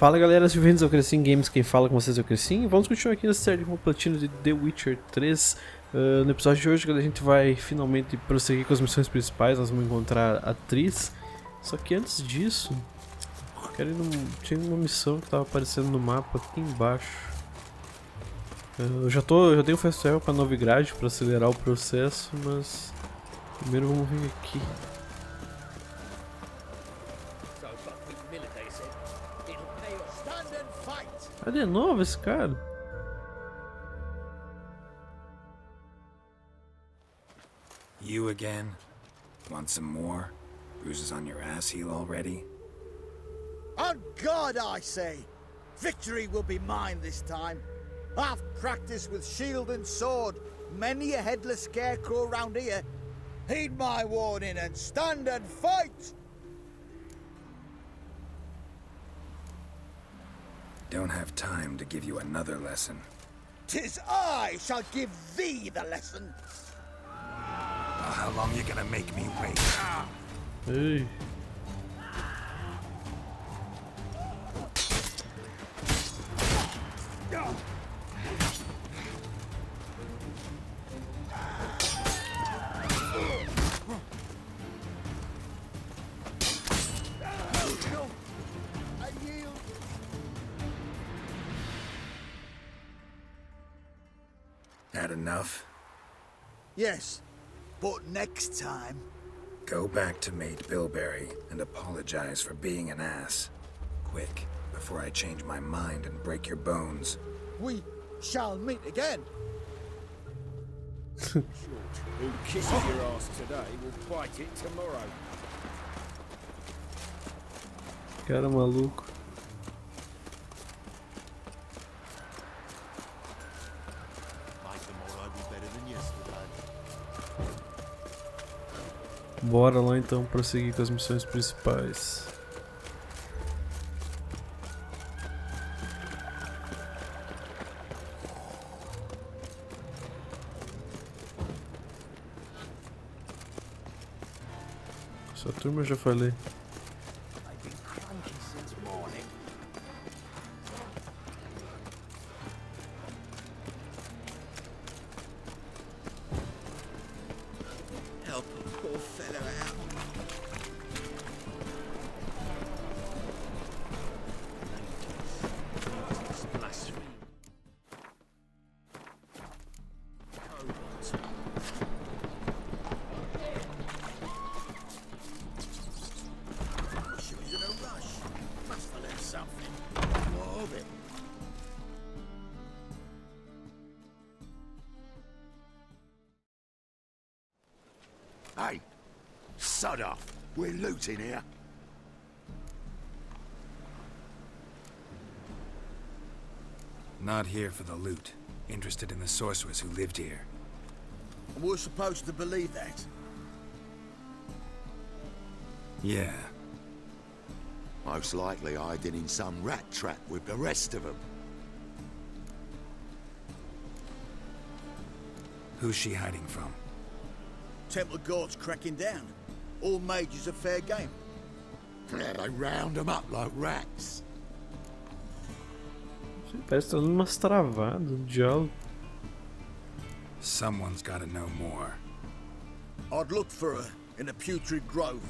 Fala galera, sejam bem-vindos ao Crescim Games, quem fala com vocês é o Crescim. Vamos continuar aqui na série com Platina de The Witcher 3. No episódio de hoje a gente vai finalmente prosseguir com as missões principais, nós vamos encontrar a Triss. Só que antes disso, tinha uma missão que estava aparecendo no mapa aqui embaixo. Eu já tenho fast travel para Novigrad para acelerar o processo, mas primeiro vamos vir aqui. Ah, de novo esse cara? You again? Want some more? Bruises on your ass heel already? On God, I say! Victory will be mine this time. I've practiced with shield and sword. Many a headless scarecrow around here. Heed my warning and stand and fight! Don't have time to give you another lesson. 'Tis I shall give thee the lesson. Well, how long you gonna make me wait? Hey. Had enough? Yes, but next time. Go back to Maid Bilberry and apologize for being an ass. Quick, before I change my mind and break your bones. We shall meet again. Who kisses your ass today will bite it tomorrow. Cara maluco. Bora lá então prosseguir com as missões principais. Essa turma eu já falei. Hey, sod off. We're looting here. Not here for the loot. Interested in the sorceress who lived here. And we're supposed to believe that. Yeah. Most likely hiding in some rat trap with the rest of them. Who's she hiding from? Temple Guard's cracking down. All mages are fair game. They round them up like rats. Parece que tá dando umas travadas no diálogo. Someone's gotta know more. I'd look for her in the Putrid Grove.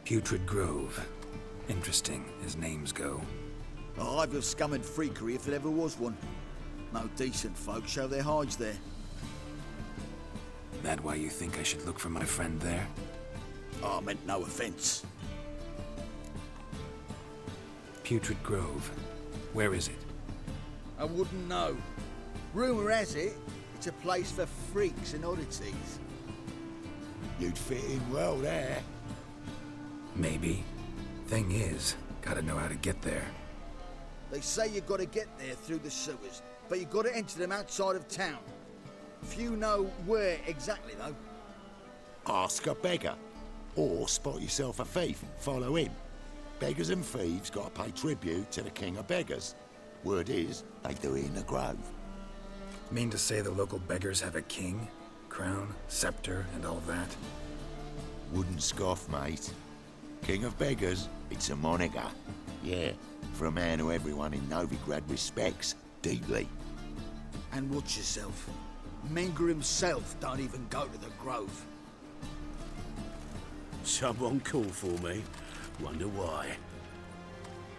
Putrid Grove. Interesting, as names go. A hive of scum and freakery if there ever was one. No decent folk show their hides there. That why you think I should look for my friend there? I meant no offense. Putrid Grove. Where is it? I wouldn't know. Rumour has it, it's a place for freaks and oddities. You'd fit in well there. Maybe. Thing is, gotta know how to get there. They say you gotta get there through the sewers, but you gotta enter them outside of town. Few know where exactly, though. Ask a beggar. Or spot yourself a thief, follow him. Beggars and thieves gotta pay tribute to the king of beggars. Word is, they do it in the grove. Mean to say the local beggars have a king? Crown, scepter, and all that? Wouldn't scoff, mate. King of beggars, it's a moniker. Yeah, for a man who everyone in Novigrad respects deeply. And watch yourself. Menger himself don't even go to the grove. Someone call for me. Wonder why.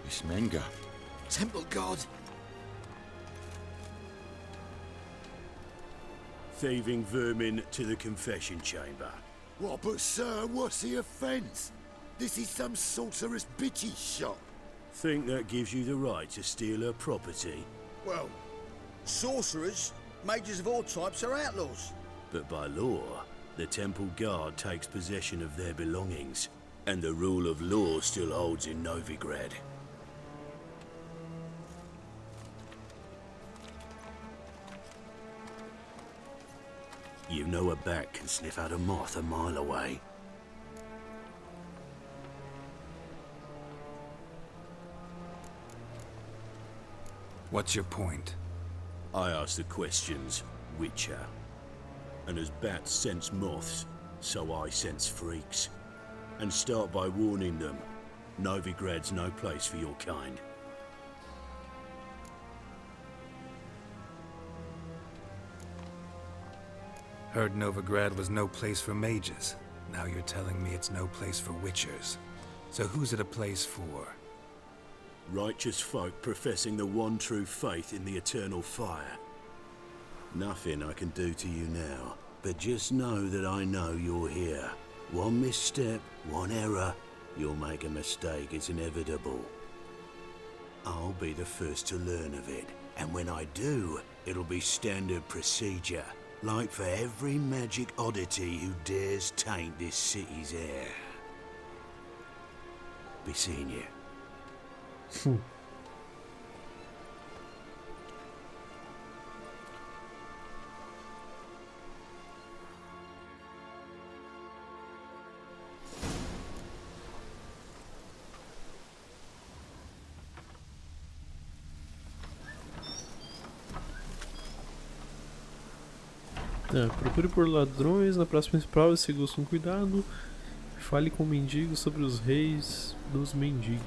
It's Menger. Temple God. Thieving vermin to the confession chamber. What, but sir, what's the offence? This is some sorceress bitch's shop. Think that gives you the right to steal her property? Well, sorcerers, mages of all types are outlaws. But by law, the temple guard takes possession of their belongings, and the rule of law still holds in Novigrad. You know a bat can sniff out a moth a mile away. What's your point? I ask the questions, Witcher. And as bats sense moths, so I sense freaks. And start by warning them, Novigrad's no place for your kind. Heard Novigrad was no place for mages. Now you're telling me it's no place for witchers. So who's it a place for? Righteous folk professing the one true faith in the eternal fire. Nothing I can do to you now, but just know that I know you're here. One misstep, one error, you'll make a mistake, it's inevitable. I'll be the first to learn of it, and when I do, it'll be standard procedure, like for every magic oddity who dares taint this city's air. Be seeing you. Tá, procure por ladrões na praça principal e siga-os com cuidado. Fale com mendigos sobre os reis dos mendigos.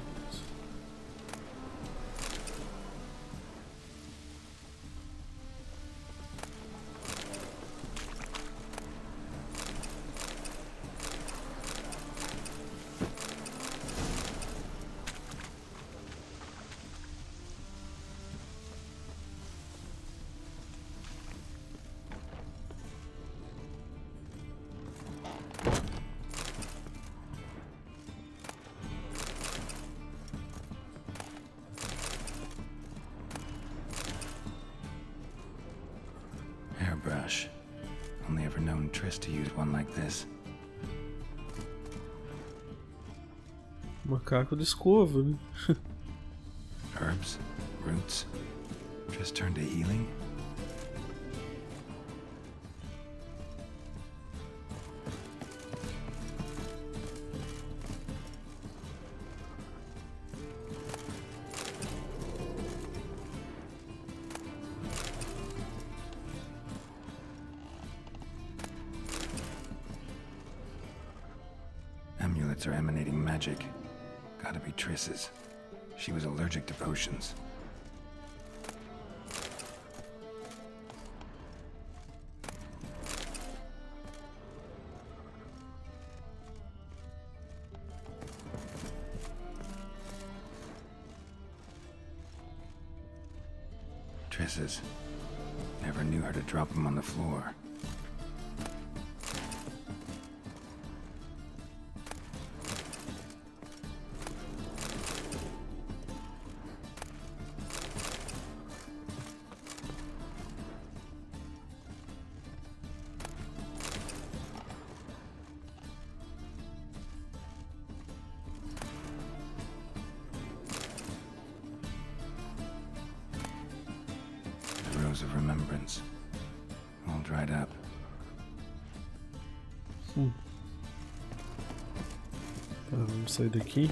Hairbrush. Only ever known Triss to use one like this. Macaco de escova, né? Herbs, roots. Triss turned to healing. Amulets are emanating magic. Gotta be Triss's. She was allergic to potions. Triss's. Never knew her to drop them on the floor. Rose of Remembrance. All dried up. Tá, vamos sair daqui.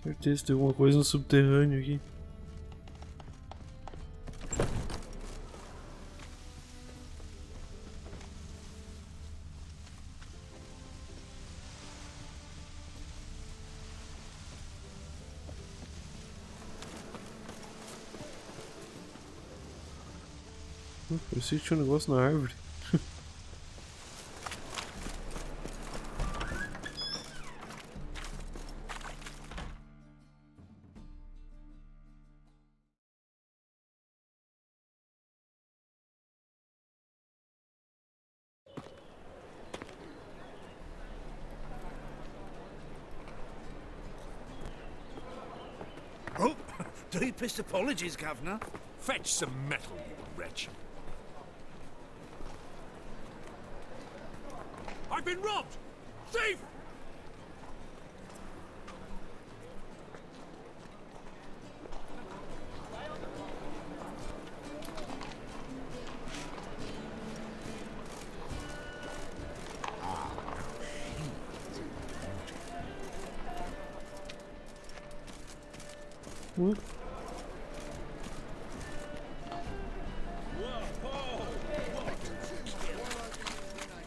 Certeza, tem alguma coisa no subterrâneo aqui. Parecia que tinha um negócio na árvore. Oh, deepest apologies, Governor. Fetch some metal, you wretch. I've been robbed! Thief!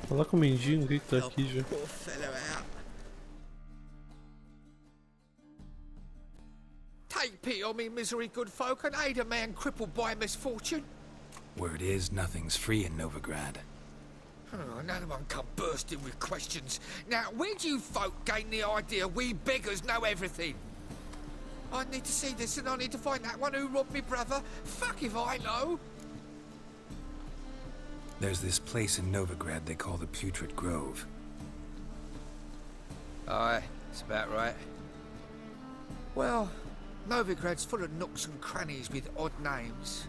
Falar com o mendigo, o que tá aqui já? Take pity on me, misery, good folk, and aid a man crippled by misfortune. Word is, nothing's free in Novigrad. Oh, another one come bursting with questions. Now, where do you folk gain the idea we beggars know everything? I need to see this, and I need to find that one who robbed me brother. Fuck if I know. There's this place in Novigrad they call the Putrid Grove. Aye, it's about right. Well, Novigrad's full of nooks and crannies with odd names.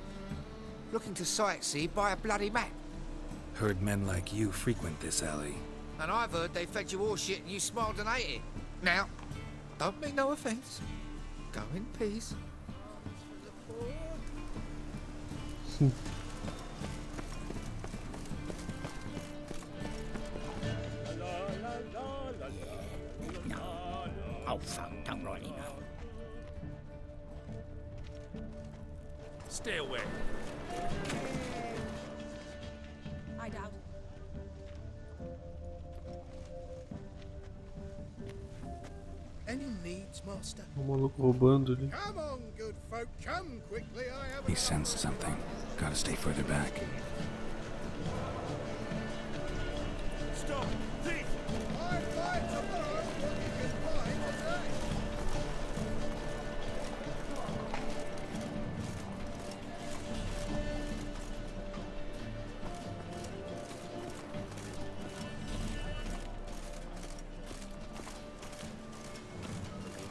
Looking to sightsee, buy a bloody map. Heard men like you frequent this alley. And I've heard they fed you all shit and you smiled and ate it. Now, don't mean no offence. Go in peace. Oh, fuck, don't really know. Stay away. I doubt. Any needs, master? O maluco roubando ali. Come on, good folk, come quickly. I have. He sensed something. Gotta stay further back. Stop! Thief! I fight tomorrow what you can find today.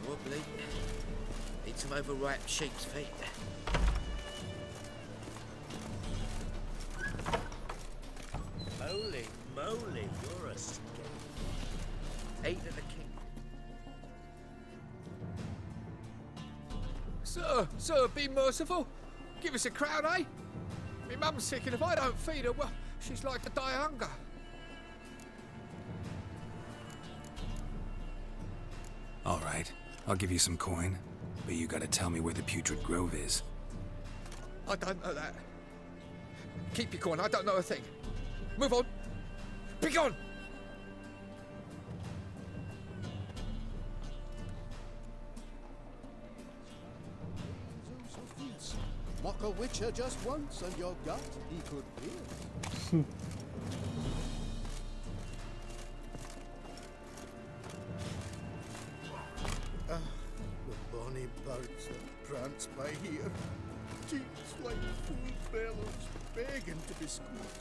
Wobbly. Need some overripe sheep's feet. Holy moly, you're a skate. Eight of the king. Sir, be merciful. Give us a crown, eh? Me mum's sick, and if I don't feed her, well, she's like to die of hunger. All right, I'll give you some coin, but you gotta tell me where the Putrid Grove is. I don't know that. Keep your coin, I don't know a thing. Move on. Be gone! Mock a witcher just once, and your gut he could pierce. The bonny birds that prance by here, cheeks like full bellows, begging to be squeezed.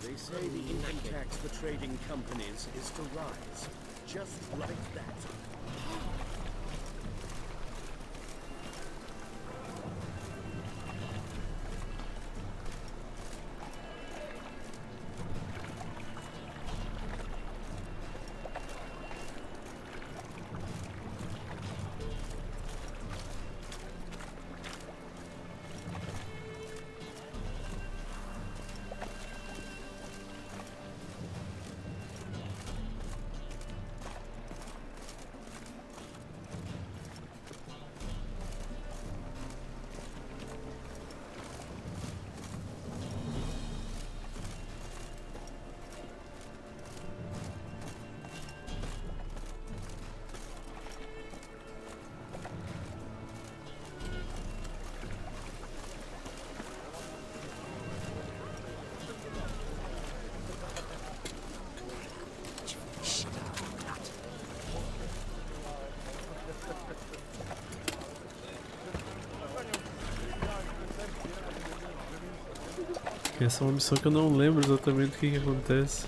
They say the income tax for trading companies is to rise, just like that. Essa é uma missão que eu não lembro exatamente o que acontece.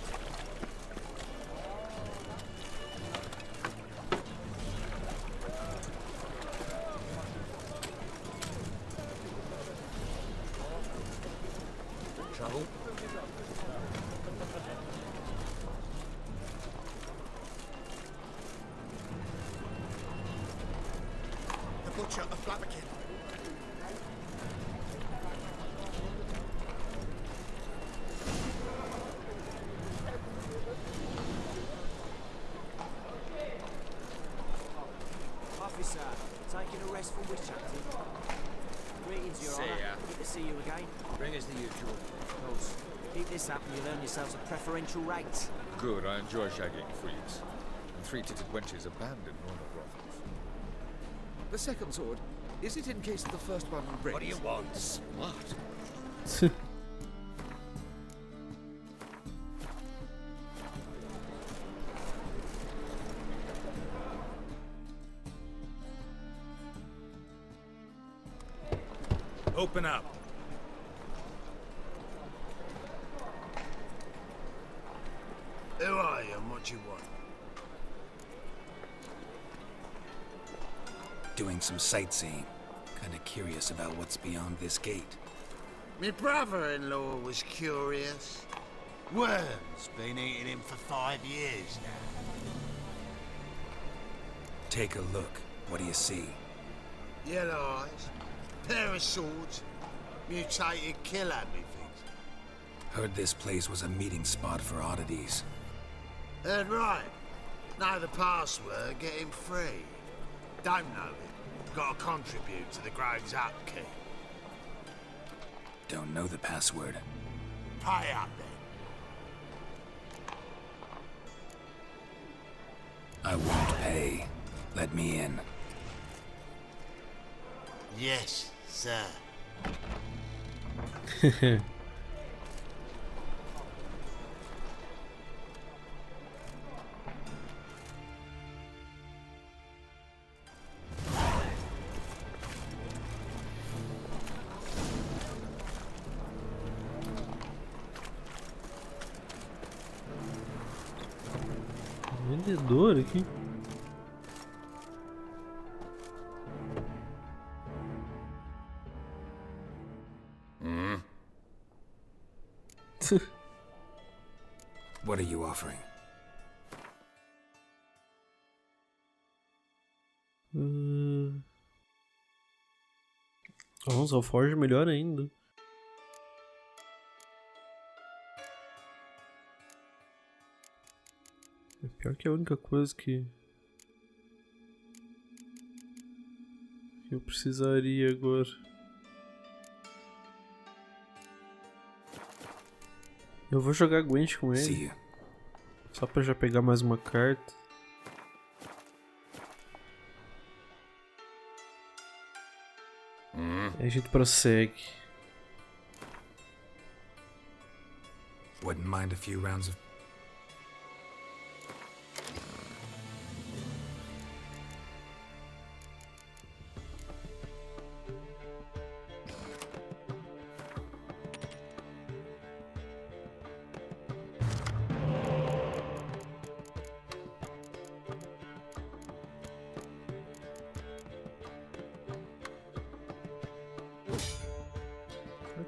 Officer, taking a rest from witch hunting. Greetings, Your Honour. Good to see you again. Bring us the usual. Of course. Keep this up and you'll earn yourselves a preferential rate. Good, I enjoy shagging freaks. And three-titted wenches abandon normal brothels. The second sword, is it in case the first one breaks? What do you want? Smart. Open up. Who are you and what you want? Doing some sightseeing. Kinda curious about what's beyond this gate. My brother-in-law was curious. Worms been eating him for 5 years now. Take a look. What do you see? Yellow eyes, pair of swords, mutated killer, methinks. Heard this place was a meeting spot for oddities. Heard right. Know the password, get him free. Don't know it. Gotta contribute to the grove's upkeep. Don't know the password. Pay up then. I won't pay. Let me in. Yes, sir. Vendedor aqui. What are you offering? Nossa, o Forge melhor ainda. É pior que a única coisa que eu precisaria agora. Eu vou jogar Gwent com ele. See you. Só pra já pegar mais uma carta. E a gente prossegue. Wouldn't mind a few rounds of...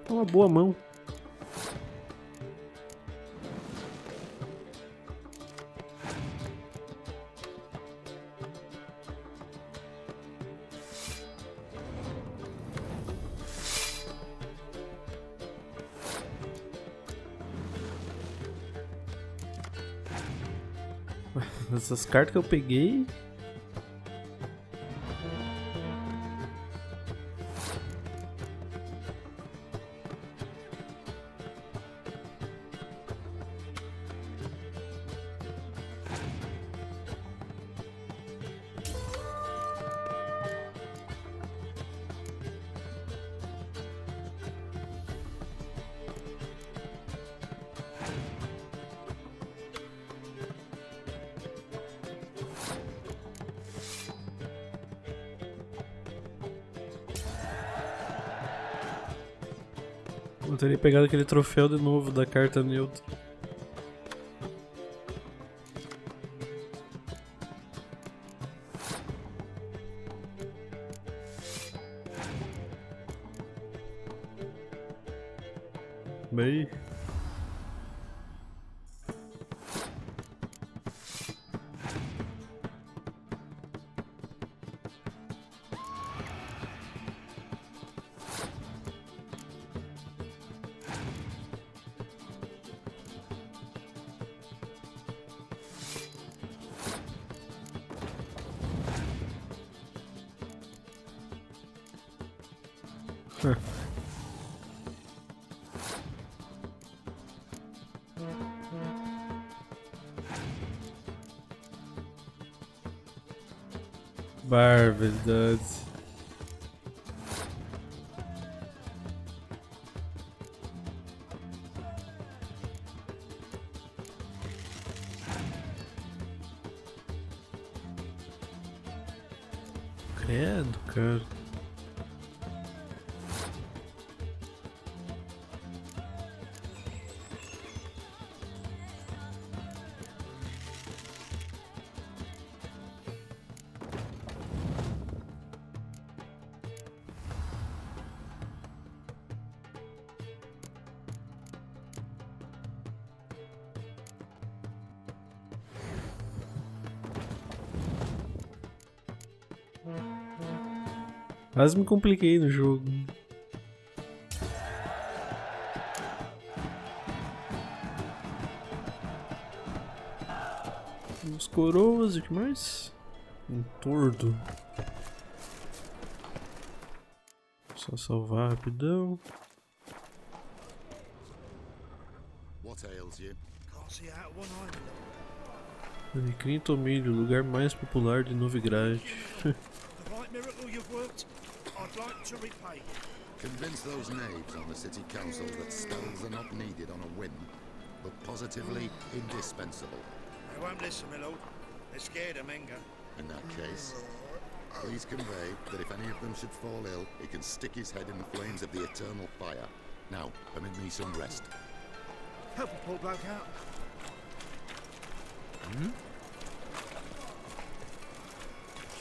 É uma boa mão. Essas cartas que eu peguei. Eu teria pegado aquele troféu de novo da carta neutra. Bem... Barbaridade. Credo, cara. Quase me compliquei no jogo. Uns coroas e o que mais? Um tordo. Só salvar rapidão. What ails you? Can't see out one eye. Alecrim Tomilho, lugar mais popular de Novigrad. The right miracle you've worked, I'd like to repay you. Convince those knaves on the city council that spells are not needed on a whim, but positively indispensable. They won't listen, my lord. They're scared of Menga. In that case, please convey that if any of them should fall ill, he can stick his head in the flames of the eternal fire. Now, permit me some rest. Help a poor bloke out.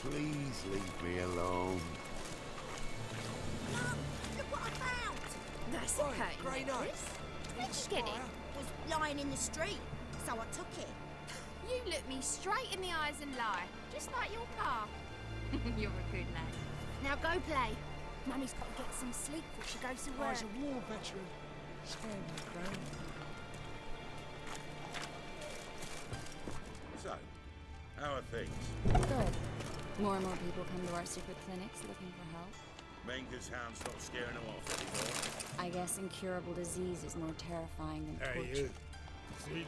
Please leave me alone. Mum, look what I found! That's okay. Grey Knight. Where'd you get it? Was lying in the street, so I took it. You look me straight in the eyes and lie, just like your pa. You're a good lad. Now go play. Mummy's got to get some sleep before she goes to I work. was a war veteran. Stand your ground. So, how are things? Good. More and more people come to our secret clinics looking for help. Menga's hound's not scaring them off anymore. I guess incurable disease is more terrifying than Hey, torture. you.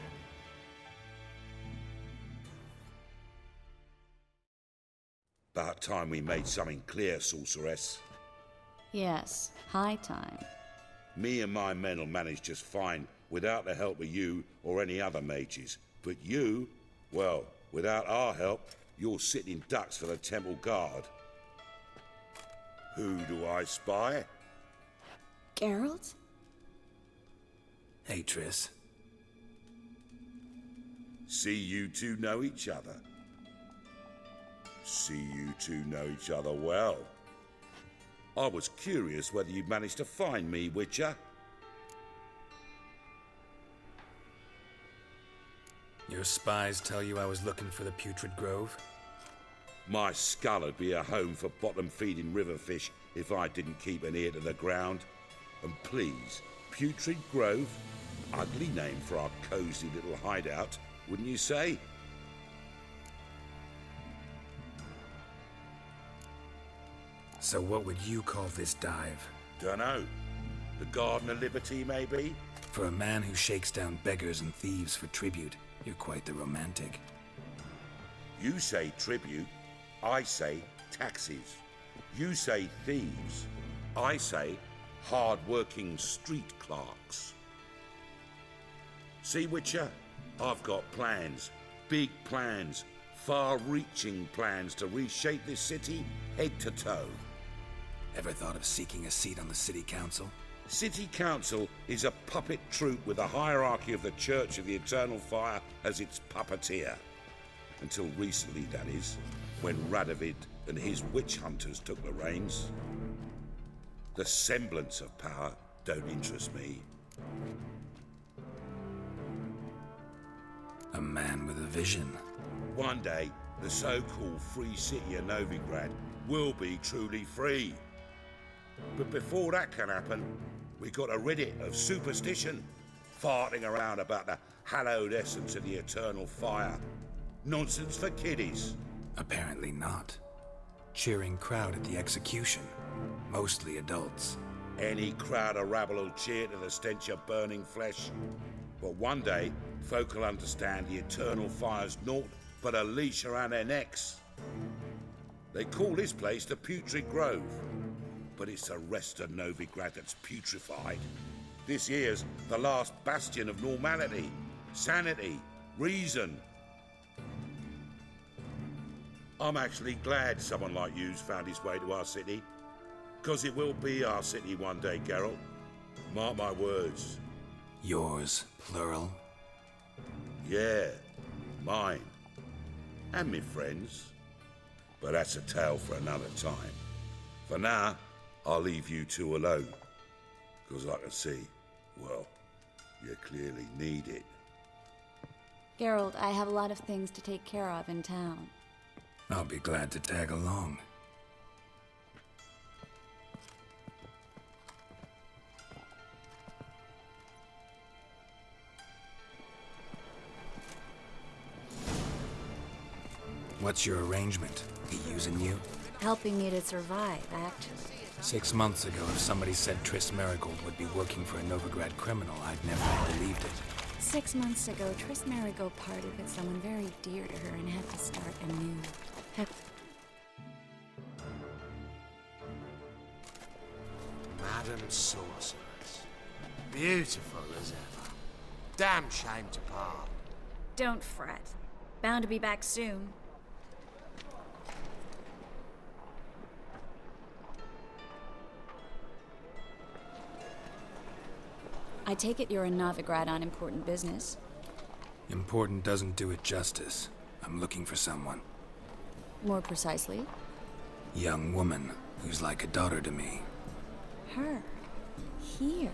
About time we made something clear, sorceress. Yes, high time. Me and my men will manage just fine without the help of you or any other mages. But you, well, without our help, you're sitting ducks for the temple guard. Who do I spy? Geralt? Hey, Triss. See you two know each other. See you two know each other well. I was curious whether you'd managed to find me, Witcher. Your spies tell you I was looking for the Putrid Grove? My skull'd be a home for bottom-feeding river fish if I didn't keep an ear to the ground. And please, Putrid Grove? Ugly name for our cosy little hideout, wouldn't you say? So what would you call this dive? Dunno. The Garden of Liberty, maybe? For a man who shakes down beggars and thieves for tribute, you're quite the romantic. You say tribute, I say taxes. You say thieves, I say hard-working street clerks. See, Witcher, I've got plans, big plans, far-reaching plans to reshape this city head to toe. Ever thought of seeking a seat on the city council? City Council is a puppet troupe with a hierarchy of the Church of the Eternal Fire as its puppeteer. Until recently, that is, when Radovid and his witch hunters took the reins. The semblance of power don't interest me. A man with a vision. One day, the so-called free city of Novigrad will be truly free. But before that can happen, we got rid of superstition, farting around about the hallowed essence of the eternal fire. Nonsense for kiddies. Apparently not. Cheering crowd at the execution. Mostly adults. Any crowd of rabble will cheer to the stench of burning flesh. But one day, folk will understand the eternal fire's naught but a leash around their necks. They call this place the Putrid Grove, but it's the rest of Novigrad that's putrefied. This here's the last bastion of normality, sanity, reason. I'm actually glad someone like you's found his way to our city, because it will be our city one day, Geralt. Mark my words. Yours, plural? Yeah, mine. And me friends. But that's a tale for another time. For now, I'll leave you two alone. Because I can see, well, you clearly need it. Geralt, I have a lot of things to take care of in town. I'll be glad to tag along. What's your arrangement? He using you? Helping me to survive, actually. 6 months ago, if somebody said Triss Merigold would be working for a Novigrad criminal, I'd never have believed it. 6 months ago, Triss Merigold parted with someone very dear to her and had to start anew. Madam Sorceress. Beautiful as ever. Damn shame to part. Don't fret. Bound to be back soon. I take it you're in Novigrad on important business. Important doesn't do it justice. I'm looking for someone. More precisely? Young woman who's like a daughter to me. Her? Here?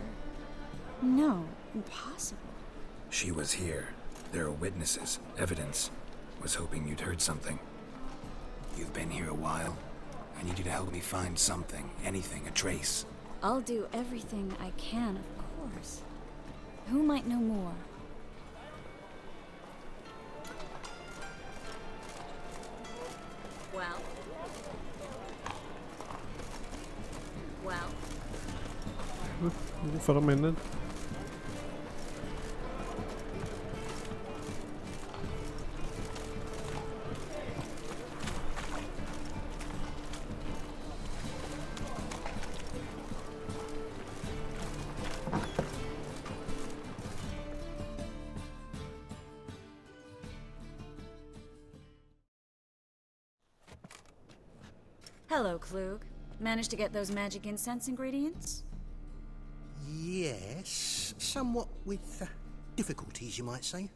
No, impossible. She was here. There are witnesses, evidence. Was hoping you'd heard something. You've been here a while. I need you to help me find something, anything, a trace. I'll do everything I can, of course. Who might know more? Well. For a minute. Hello, Klug. Managed to get those magic incense ingredients? Yes, somewhat with difficulties, you might say.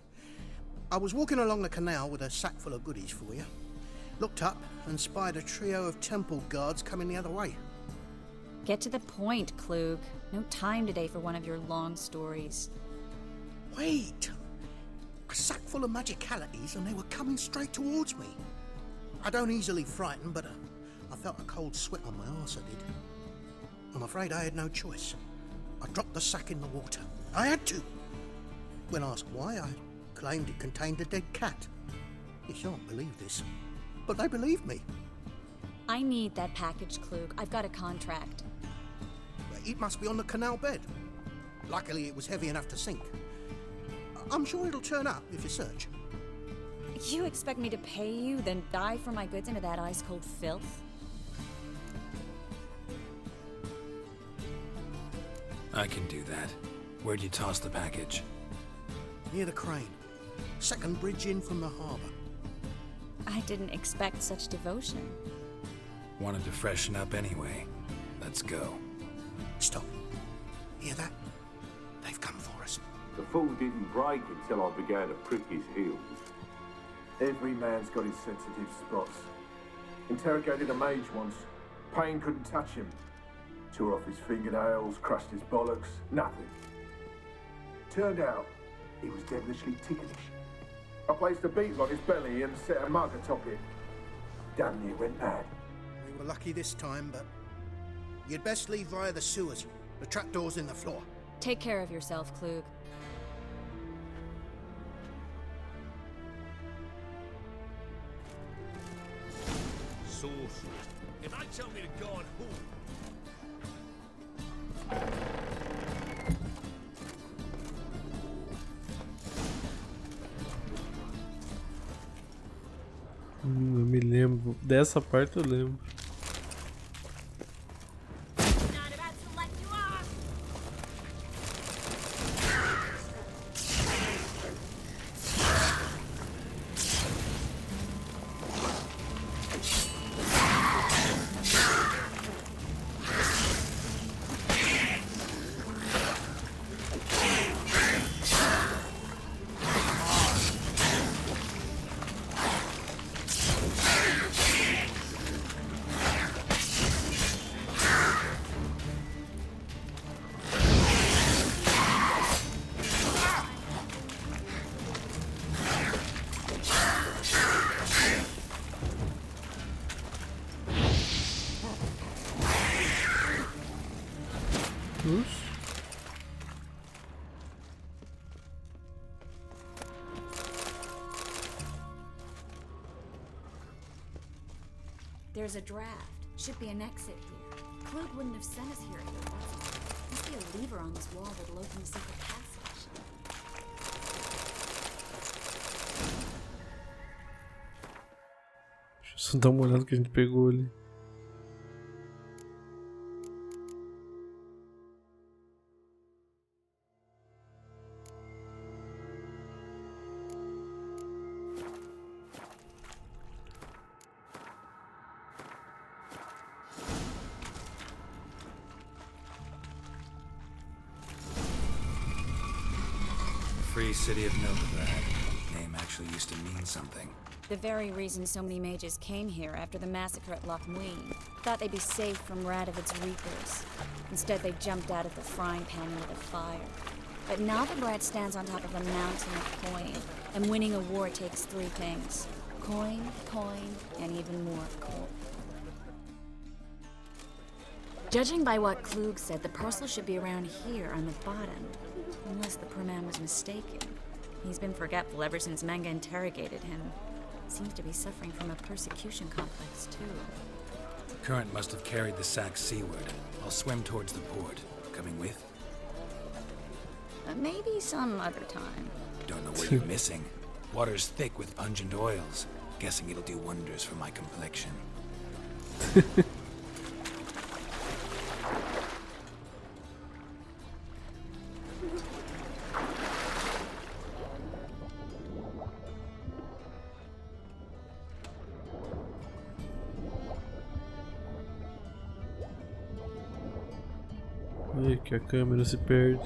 I was walking along the canal with a sack full of goodies for you. Looked up and spied a trio of temple guards coming the other way. Get to the point, Klug. No time today for one of your long stories. Wait! A sack full of magicalities and they were coming straight towards me. I don't easily frighten, but I felt a cold sweat on my arse, I did. I'm afraid I had no choice. I dropped the sack in the water. I had to. When asked why, I claimed it contained a dead cat. You shan't believe this, but they believed me. I need that package, Klug. I've got a contract. It must be on the canal bed. Luckily, it was heavy enough to sink. I'm sure it'll turn up if you search. You expect me to pay you, then dive for my goods into that ice-cold filth? I can do that. Where'd you toss the package? Near the crane. Second bridge in from the harbour. I didn't expect such devotion. Wanted to freshen up anyway. Let's go. Stop. Hear that? They've come for us. The fool didn't break until I began to prick his heels. Every man's got his sensitive spots. Interrogated a mage once. Pain couldn't touch him. Tore off his fingernails, crushed his bollocks, nothing. Turned out, he was devilishly ticklish. I placed a beetle on his belly and set a mug atop it. Damn near went mad. We were lucky this time, but you'd best leave via the sewers. The trapdoor's in the floor. Take care of yourself, Klug. Sorcery. If they tell me to guard who? Eu me lembro. Dessa parte eu lembro. There's a draft. Should be an exit here. Klug wouldn't have sent us here if there wasn't. Must be a lever on this wall that'll open the secret passage. Deixa eu só dar uma olhada que a gente pegou ali. Free city of Novigrad. Name actually used to mean something. The very reason so many mages came here after the massacre at Loch Muin. Thought they'd be safe from Radovid's reapers. Instead, they jumped out of the frying pan into the fire. But Novigrad stands on top of a mountain of coin, and winning a war takes three things. Coin, and even more coin. Judging by what Klug said, the parcel should be around here on the bottom. Unless the poor man was mistaken. He's been forgetful ever since Manga interrogated him. Seems to be suffering from a persecution complex, too. Current must have carried the sack seaward. I'll swim towards the port. Coming with? Maybe some other time. Don't know what you're missing. Water's thick with pungent oils. Guessing it'll do wonders for my complexion. Ai, que a câmera se perde.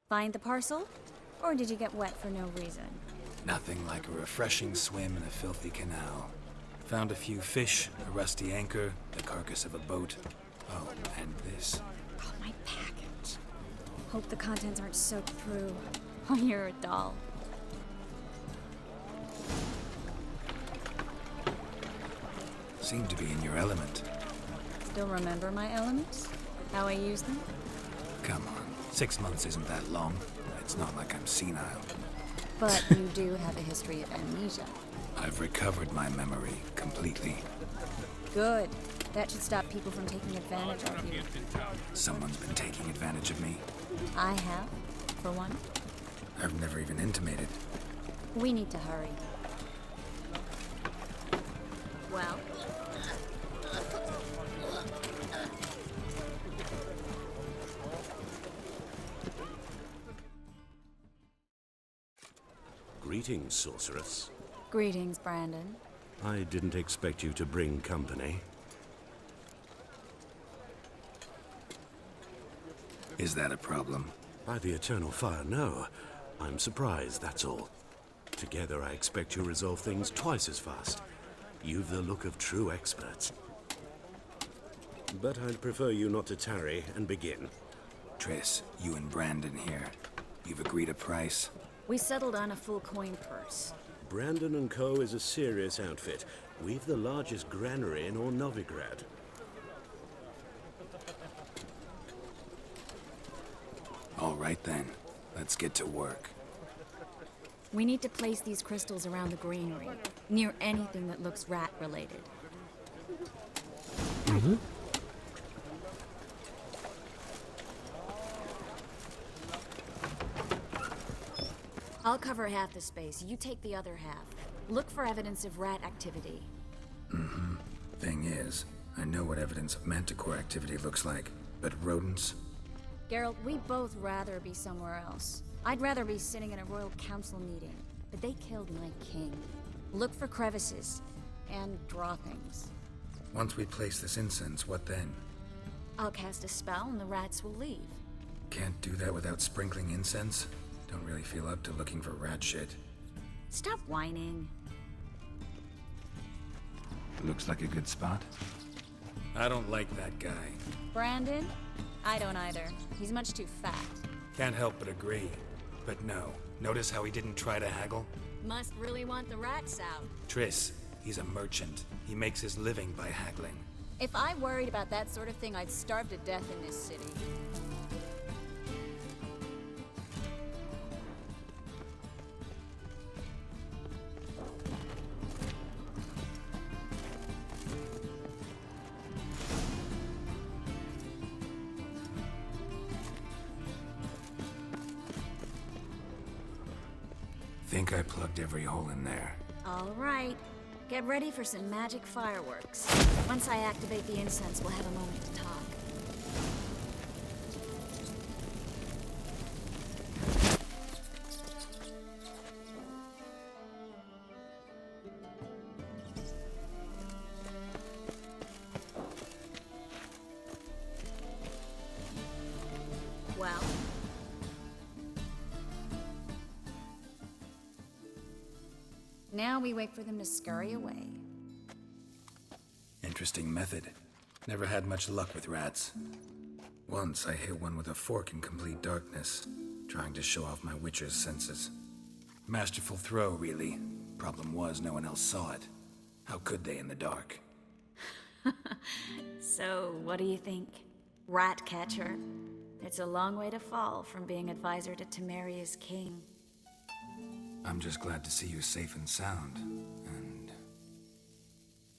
Find the parcel? Or did you get wet for no reason? Nothing like a refreshing swim in a filthy canal. Found a few fish, a rusty anchor, the carcass of a boat. Oh, and this. Oh, my package. Hope the contents aren't soaked through. Oh, you're a doll. Seem to be in your element. Still remember my elements? How I use them? Come on, 6 months isn't that long. It's not like I'm senile. But you do have a history of amnesia. I've recovered my memory completely. Good. That should stop people from taking advantage of you. Someone's been taking advantage of me. I have, for one. I've never even intimated. We need to hurry. Well? Greetings, sorceress. Greetings, Brandon. I didn't expect you to bring company. Is that a problem? By the eternal fire, no. I'm surprised, that's all. Together, I expect you resolve things twice as fast. You've the look of true experts. But I'd prefer you not to tarry and begin. Triss, you and Brandon here. You've agreed a price? We settled on a full coin purse. Brandon & Co. is a serious outfit. We've the largest granary in all Novigrad. All right then, let's get to work. We need to place these crystals around the granary, near anything that looks rat-related. Mm-hmm. I'll cover half the space, you take the other half. Look for evidence of rat activity. Mm-hmm. Thing is, I know what evidence of manticore activity looks like, but rodents? Geralt, we'd both rather be somewhere else. I'd rather be sitting in a royal council meeting, but they killed my king. Look for crevices and droppings. Once we place this incense, what then? I'll cast a spell and the rats will leave. Can't do that without sprinkling incense? Don't really feel up to looking for rat shit. Stop whining. Looks like a good spot. I don't like that guy. Brandon? I don't either. He's much too fat. Can't help but agree. But no, notice how he didn't try to haggle? Must really want the rats out. Triss, he's a merchant. He makes his living by haggling. If I worried about that sort of thing, I'd starve to death in this city. Think I plugged every hole in there. All right. Get ready for some magic fireworks. Once I activate the incense, we'll have a moment to talk. Well? Now we wait for them to scurry away. Interesting method. Never had much luck with rats. Once I hit one with a fork in complete darkness, trying to show off my witcher's senses. Masterful throw, really. Problem was, no one else saw it. How could they in the dark? So, what do you think? Rat catcher? It's a long way to fall from being advisor to Temeria's king. I'm just glad to see you safe and sound, and...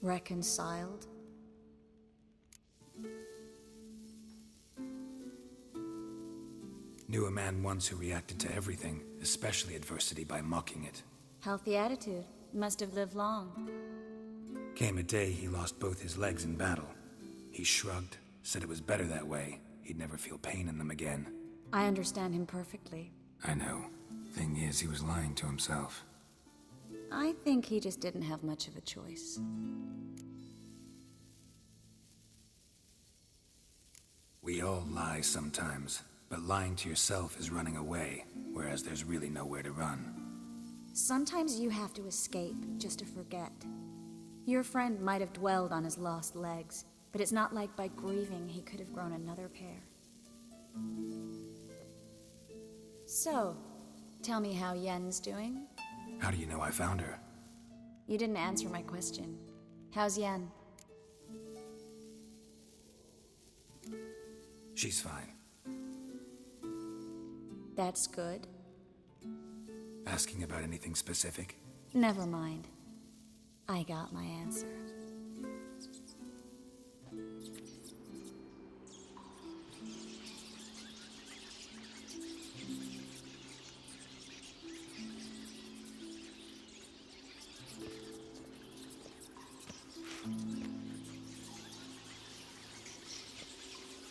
Reconciled? Knew a man once who reacted to everything, especially adversity, by mocking it. Healthy attitude. Must have lived long. Came a day he lost both his legs in battle. He shrugged, said it was better that way. He'd never feel pain in them again. I understand him perfectly. I know. Thing is, he was lying to himself. I think he just didn't have much of a choice. We all lie sometimes, but lying to yourself is running away, whereas there's really nowhere to run. Sometimes you have to escape just to forget. Your friend might have dwelled on his lost legs, but it's not like by grieving he could have grown another pair. So, tell me how Yen's doing? How do you know I found her? You didn't answer my question. How's Yen? She's fine. That's good. Asking about anything specific? Never mind. I got my answer.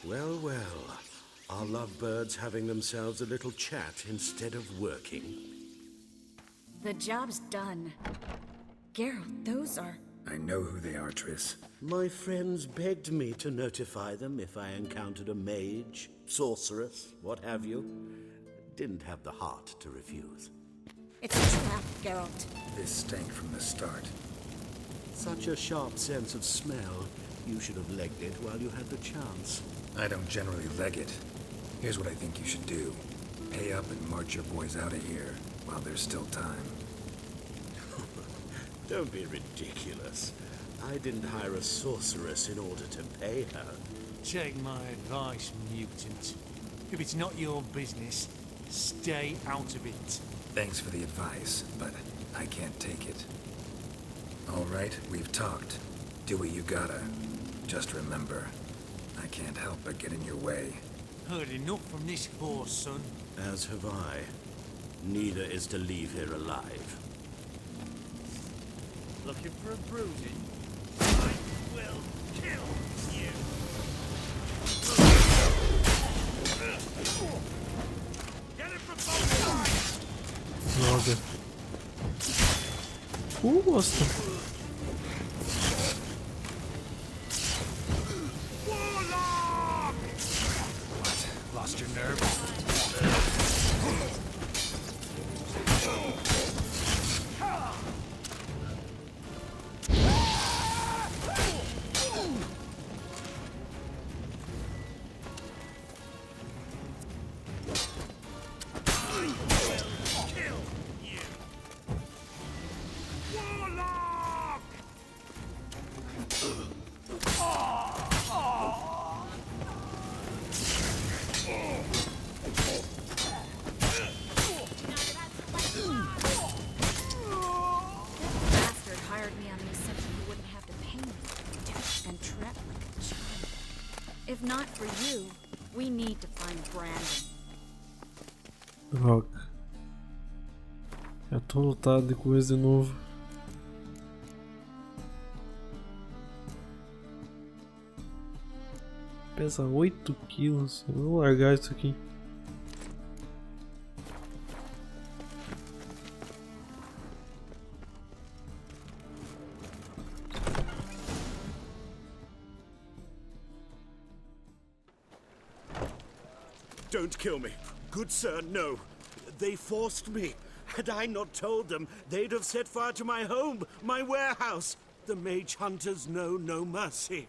Well, well. Our lovebirds having themselves a little chat instead of working. The job's done. Geralt, those are... I know who they are, Triss. My friends begged me to notify them if I encountered a mage, sorceress, what have you. Didn't have the heart to refuse. It's a trap, Geralt. This stank from the start. Such a sharp sense of smell. You should have legged it while you had the chance. I don't generally leg it. Here's what I think you should do. Pay up and march your boys out of here while there's still time. Don't be ridiculous. I didn't hire a sorceress in order to pay her. Take my advice, mutant. If it's not your business, stay out of it. Thanks for the advice, but I can't take it. All right, we've talked. Do what you gotta. Just remember, I can't help but get in your way. Heard enough from this horse, son. As have I. Neither is to leave here alive. Looking for a bruising? I will kill you! Get it from both sides! Droga. Gosto. Lost your nerve? If not for you, we need to find Brandon. Droga. Já tô lotado de coisa de novo. Pesa 8 quilos. Eu vou largar isso aqui. Don't kill me. Good sir, no. They forced me. Had I not told them, they'd have set fire to my home, my warehouse. The mage hunters know no mercy.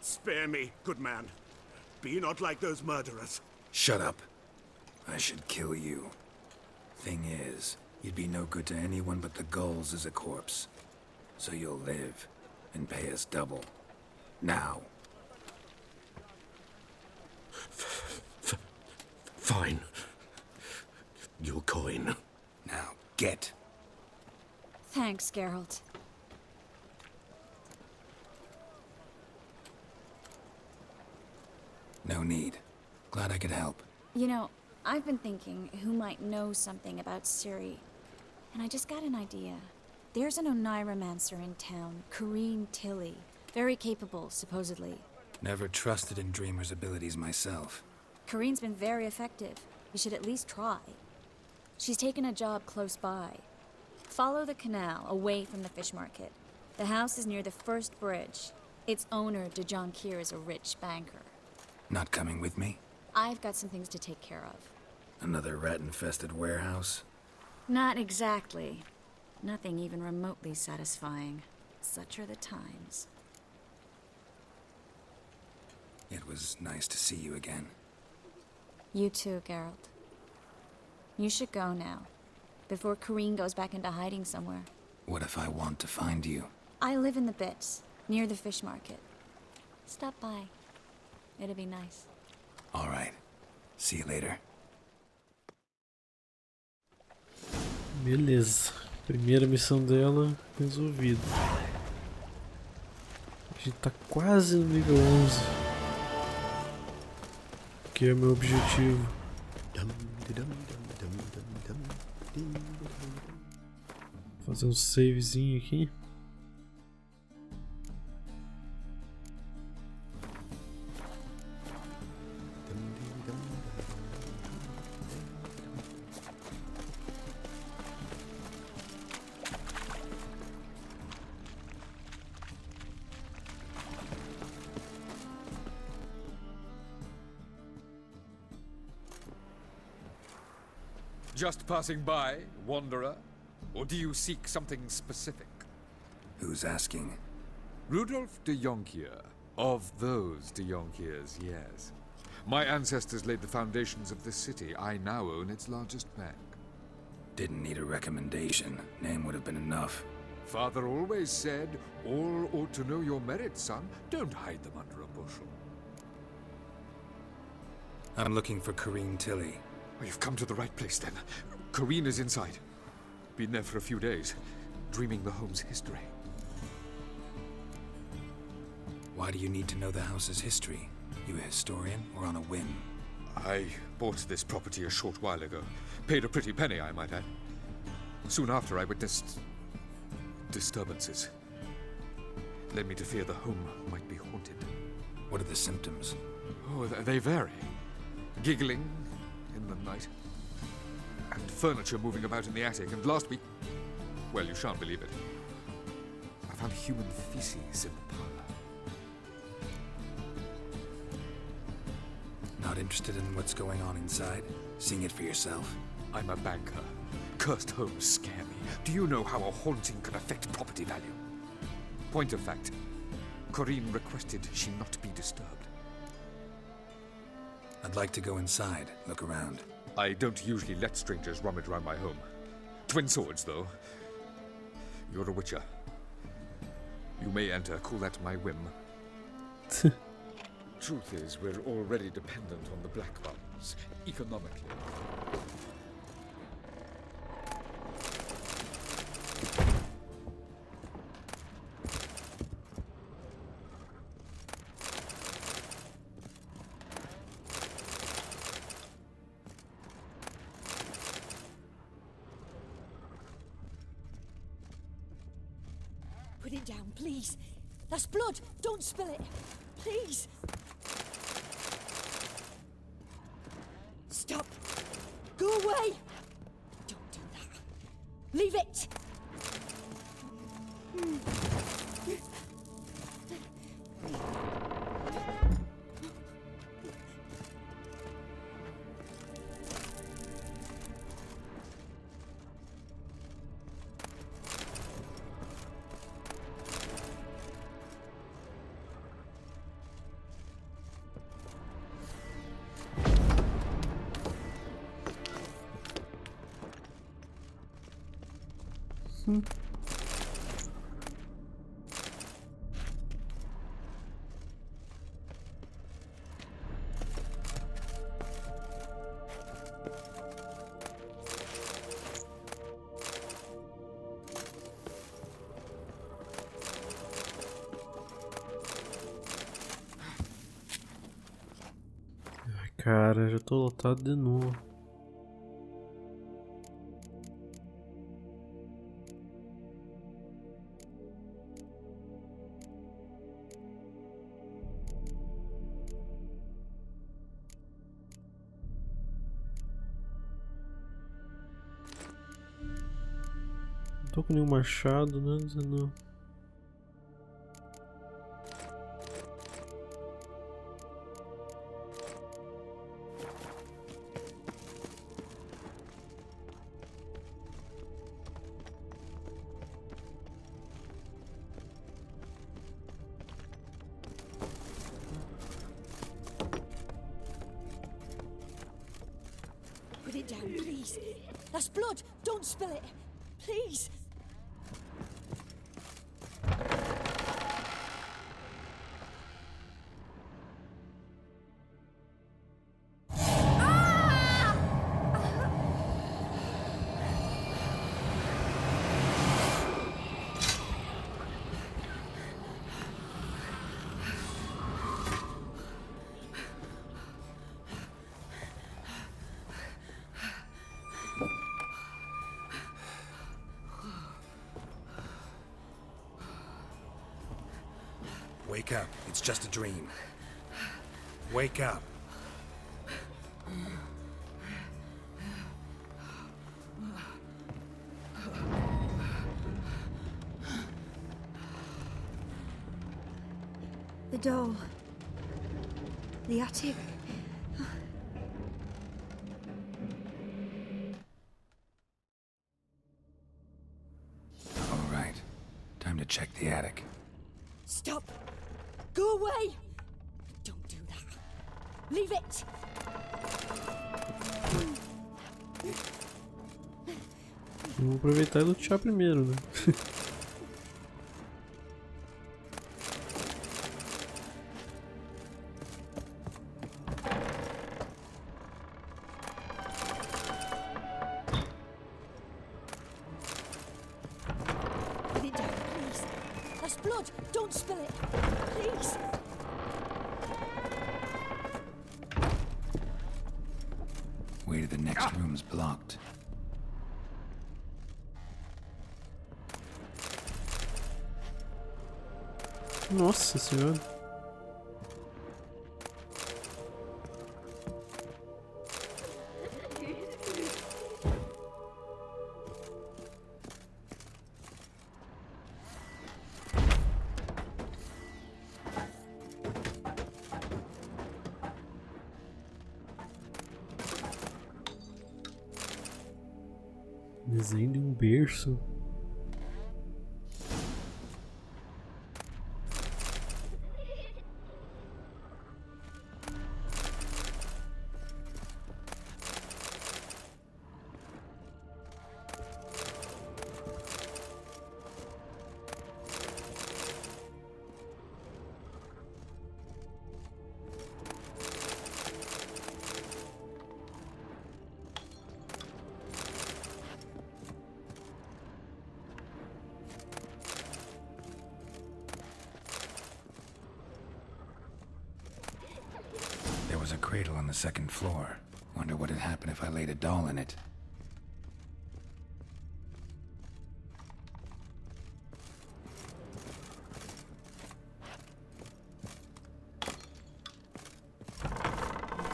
Spare me, good man. Be not like those murderers. Shut up. I should kill you. Thing is, you'd be no good to anyone but the gulls as a corpse. So you'll live and pay us double. Now. Fine. Your coin. Now, get. Thanks, Geralt. No need. Glad I could help. You know, I've been thinking who might know something about Ciri. And I just got an idea. There's an Oneiromancer in town, Corrine Tilly. Very capable, supposedly. Never trusted in Dreamer's abilities myself. Corrine's been very effective. You should at least try. She's taken a job close by. Follow the canal, away from the fish market. The house is near the first bridge. Its owner, Dejonkir, is a rich banker. Not coming with me? I've got some things to take care of. Another rat-infested warehouse? Not exactly. Nothing even remotely satisfying. Such are the times. It was nice to see you again. You too, Geralt. You should go now, before Corrine goes back into hiding somewhere. What if I want to find you? I live in the Bits, near the fish market. Stop by, It'd be nice. All right. See you later. Beleza. Primeira missão dela resolvida. A gente tá quase no nível 11. Que é o meu objetivo. Vou fazer um savezinho aqui. Just passing by, wanderer? Or do you seek something specific? Who's asking? Rudolf de Jonkier. Of those de Jonkiers, yes. My ancestors laid the foundations of this city. I now own its largest bank. Didn't need a recommendation. Name would have been enough. Father always said, all ought to know your merits, son. Don't hide them under a bushel. I'm looking for Corrine Tilly. Oh, you've come to the right place, then. Corrine is inside. Been there for a few days, dreaming the home's history. Why do you need to know the house's history? You a historian or on a whim? I bought this property a short while ago. Paid a pretty penny, I might add. Soon after, I witnessed disturbances. Led me to fear the home might be haunted. What are the symptoms? Oh, they vary. Giggling in the night. And furniture moving about in the attic. And last week, well, you shan't believe it, I found human feces in the parlor. Not interested in what's going on inside? Seeing it for yourself? I'm a banker. Cursed homes scare me. Do you know how a haunting can affect property value? Point of fact, Corrine requested she not be disturbed. I'd like to go inside, look around. I don't usually let strangers rummage around my home. Twin swords, though. You're a witcher. You may enter, call that my whim. Truth is, we're already dependent on the Black Ones, economically. Put it down, please. That's blood. Don't spill it. Please. Stop. Go away. Don't do that. Leave it. Cara, já tô lotado de novo. Não tô com nenhum machado, né? Não. Put it down, please. That's blood. Don't spill it. Please. Wake up. It's just a dream. Wake up. The doll. The attic. All right. Time to check the attic. Stop! Go away! Don't do that. Leave it! Vamos aproveitar e lutear primeiro, né? Put it down, please. That's blood. Don't spill it. Please. Way to the next room's blocked. Nossa senhora. Desenho de um berço. There was a cradle on the second floor. Wonder what'd happen if I laid a doll in it.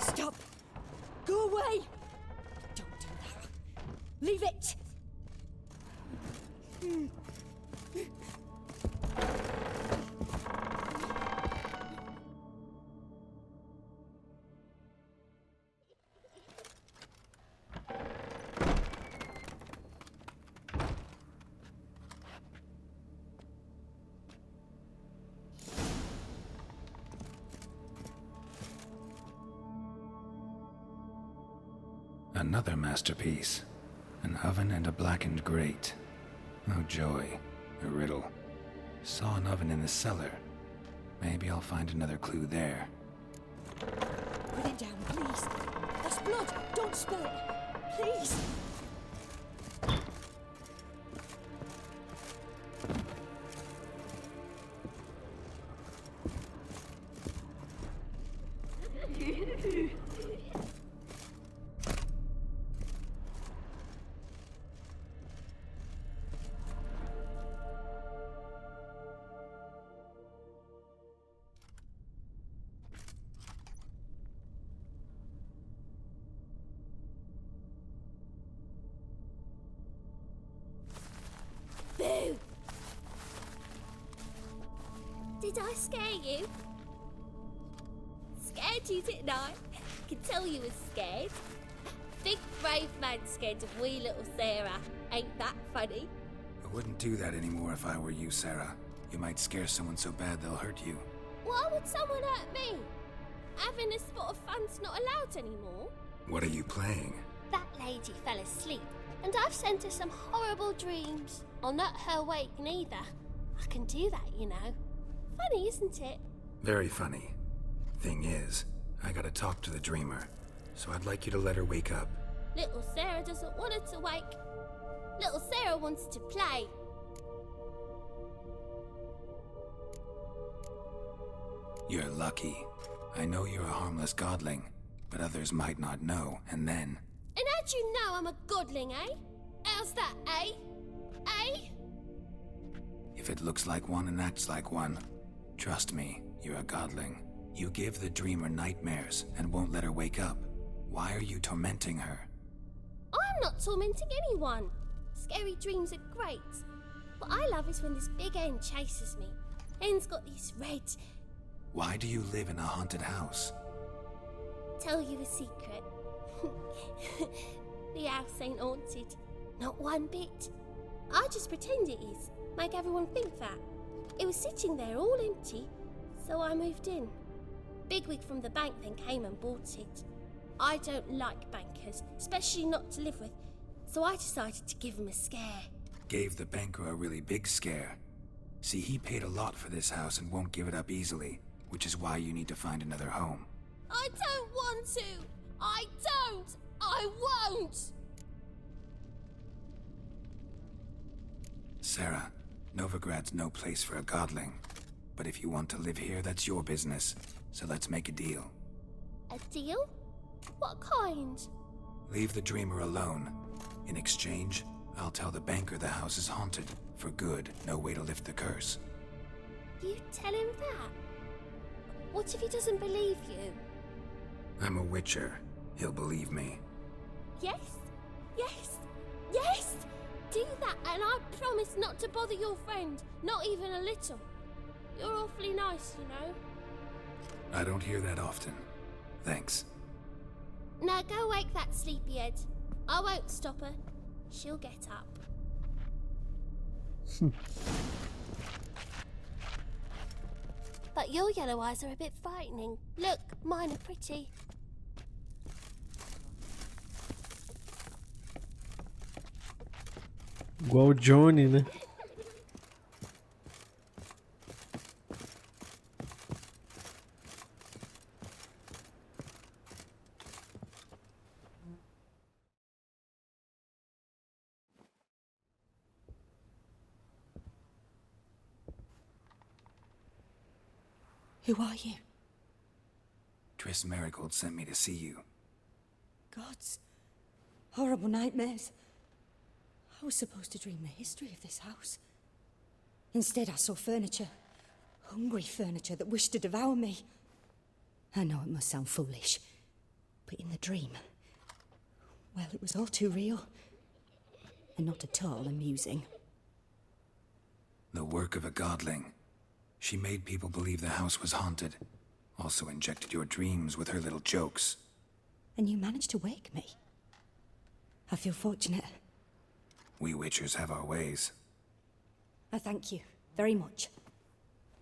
Stop! Go away! Don't do that. Leave it! Another masterpiece. An oven and a blackened grate. Oh joy. A riddle. Saw an oven in the cellar. Maybe I'll find another clue there. Put it down, please. That's blood. Don't spill it. Please. Boo! Did I scare you? Scared you, didn't I? Can tell you was scared. Big brave man scared of wee little Sarah. Ain't that funny? I wouldn't do that anymore if I were you, Sarah. You might scare someone so bad they'll hurt you. Why would someone hurt me? Having a spot of fun's not allowed anymore. What are you playing? That lady fell asleep, and I've sent her some horrible dreams. I'll not her wake neither. I can do that, you know. Funny, isn't it? Very funny. Thing is, I gotta talk to the dreamer, so I'd like you to let her wake up. Little Sarah doesn't want her to wake. Little Sarah wants to play. You're lucky. I know you're a harmless godling, but others might not know, and then... And how'd you know I'm a godling, eh? How's that, eh? Eh? If it looks like one and acts like one, Trust me, you're a godling. You give the dreamer nightmares and won't let her wake up. Why are you tormenting her? I'm not tormenting anyone. Scary dreams are great. What I love is when this big end chases me. End's got these red... Why do you live in a haunted house? Tell you a secret. The house ain't haunted. Not one bit. I just pretend it is. Make everyone think that. It was sitting there all empty, so I moved in. Bigwig from the bank then came and bought it. I don't like bankers, especially not to live with, so I decided to give him a scare. Gave the banker a really big scare. See, he paid a lot for this house and won't give it up easily, which is why you need to find another home. I don't want to! I don't! I won't! Sarah, Novigrad's no place for a godling. But if you want to live here, that's your business. So let's make a deal. A deal? What kind? Leave the dreamer alone. In exchange, I'll tell the banker the house is haunted. For good, no way to lift the curse. You tell him that? What if he doesn't believe you? I'm a witcher. He'll believe me. Yes? Yes? Yes! Do that and I promise not to bother your friend. Not even a little. You're awfully nice, you know. I don't hear that often. Thanks. Now go wake that sleepyhead. I won't stop her. She'll get up. But your yellow eyes are a bit frightening. Look, mine are pretty. Igual o Johnny, né? Who are you? Triss Merigold sent me to see you. Gods. Horrible nightmares. I was supposed to dream the history of this house. Instead, I saw furniture. Hungry furniture that wished to devour me. I know it must sound foolish, but in the dream, well, it was all too real. And not at all amusing. The work of a godling. She made people believe the house was haunted. Also injected your dreams with her little jokes. And you managed to wake me. I feel fortunate. We witchers have our ways. I thank you very much.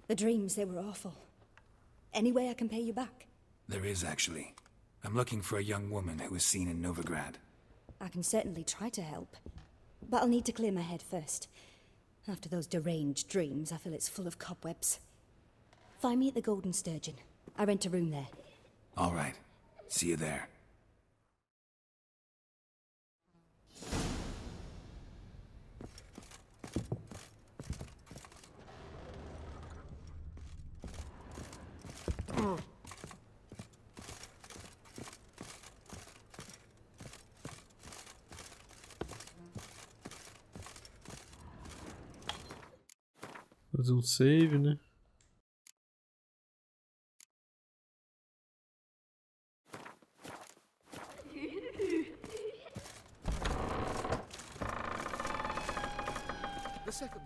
The dreams, they were awful. Any way I can pay you back? There is, actually. I'm looking for a young woman who was seen in Novigrad. I can certainly try to help. But I'll need to clear my head first. After those deranged dreams, I feel it's full of cobwebs. Find me at the Golden Sturgeon. I rent a room there. All right. See you there. Fazer save, né? The second.